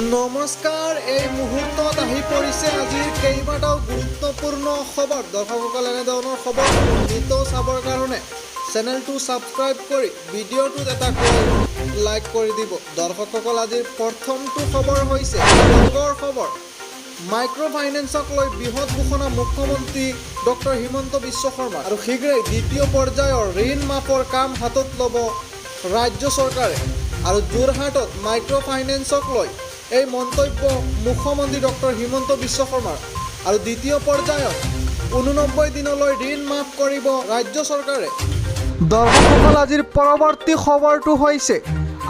নমস্কাৰ, এই মুহূৰ্তত আহি পৰিছে আজিৰ কেইবাটাও গুৰুত্বপূৰ্ণ খবৰ। দৰ্শকসকল, এনেধৰণৰ খবৰ নিত চাবৰ কাৰণে চেনেলটো ছাবস্ক্ৰাইব কৰি ভিডিঅ'টোত এটা লাইক কৰি দিব। দৰ্শকসকল, আজিৰ প্ৰথমটো খবৰ হৈছে ডাঙৰ খবৰ। মাইক্ৰ' ফাইনেন্সক লৈ বৃহৎ ঘোষণা মুখ্যমন্ত্ৰী ডক্টৰ হিমন্ত বিশ্ব শৰ্মা। আৰু শীঘ্ৰেই দ্বিতীয় পৰ্যায়ৰ ঋণ মাফৰ কাম হাতত ল'ব ৰাজ্য চৰকাৰে। আৰু যোৰহাটত মাইক্ৰ' ফাইনেন্সক লৈ এই মন্তব্য মুখ্যমন্ত্ৰী ডক্টৰ হিমন্ত বিশ্ব শৰ্মাৰ। আৰু দ্বিতীয় পৰ্যায়ত 89 দিনলৈ ঋণ মাফ কৰিব ৰাজ্য চৰকাৰে। দৰ্শকসকল, আজিৰ পৰৱৰ্তী খবৰটো হৈছে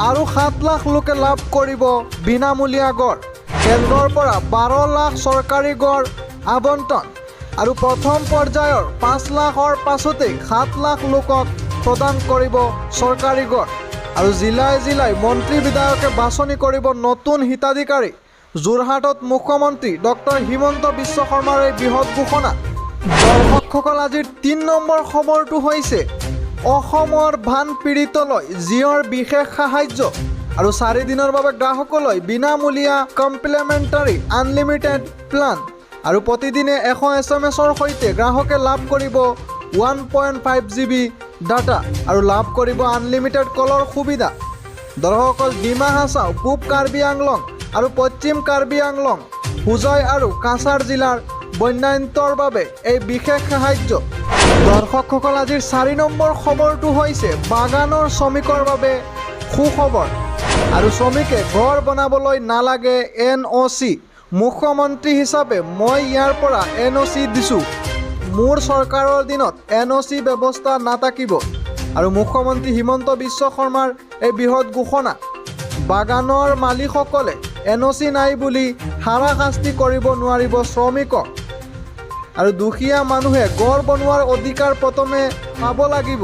আৰু 7 লাখ লোকে লাভ কৰিব বিনামূলীয়া গড়। কেন্দ্ৰৰ পৰা 12 লাখ চৰকাৰী গড় আবণ্টন। আৰু প্ৰথম পৰ্যায়ৰ 5 লাখৰ পাছতেই 7 লাখ লোকক প্ৰদান কৰিব চৰকাৰী গড়। আৰু জিলাই জিলাই মন্ত্ৰী বিধায়কে বাছনি কৰিব নতুন হিতাধিকাৰী। যোৰহাটত মুখ্যমন্ত্ৰী ডক্টৰ হিমন্ত বিশ্ব শৰ্মাৰ এই বৃহৎ ঘোষণা। দৰ্শকসকল, আজিৰ 3 নম্বৰ খবৰটো হৈছে অসমৰ বান পীড়িতলৈ জিঅ'ৰ বিশেষ সাহায্য। আৰু 4 দিনৰ বাবে গ্ৰাহকলৈ বিনামূলীয়া কমপ্লিমেণ্টাৰী আনলিমিটেড প্লান। আৰু প্ৰতিদিনে 100 SMS-ৰ সৈতে গ্ৰাহকে লাভ কৰিব 1.5 GB ডাটা আৰু লাভ কৰিব আনলিমিটেড কলৰ সুবিধা। দৰ্শকসকল, ডিমা হাছাও, পূব কাৰ্বি আংলং আৰু পশ্চিম কাৰ্বি আংলং, হোজাই আৰু কাছাৰ জিলাৰ বন্যান্তৰ বাবে এই বিশেষ সাহায্য। দৰ্শকসকল, আজিৰ 4 নম্বৰ খবৰটো হৈছে বাগানৰ শ্ৰমিকৰ বাবে সুখবৰ। আৰু শ্ৰমিকে ঘৰ বনাবলৈ নালাগে NOC। মুখ্যমন্ত্ৰী হিচাপে মই ইয়াৰ পৰা NOC দিছোঁ। মোৰ চৰকাৰৰ দিনত NOC ব্যৱস্থা নাথাকিব। আৰু মুখ্যমন্ত্ৰী হিমন্ত বিশ্ব শৰ্মাৰ এই বৃহৎ ঘোষণা। বাগানৰ মালিকসকলে NOC নাই বুলি হাৰাশাস্তি কৰিব নোৱাৰিব শ্ৰমিকক। আৰু দুখীয়া মানুহে ঘৰ বনোৱাৰ অধিকাৰ প্ৰথমে পাব লাগিব।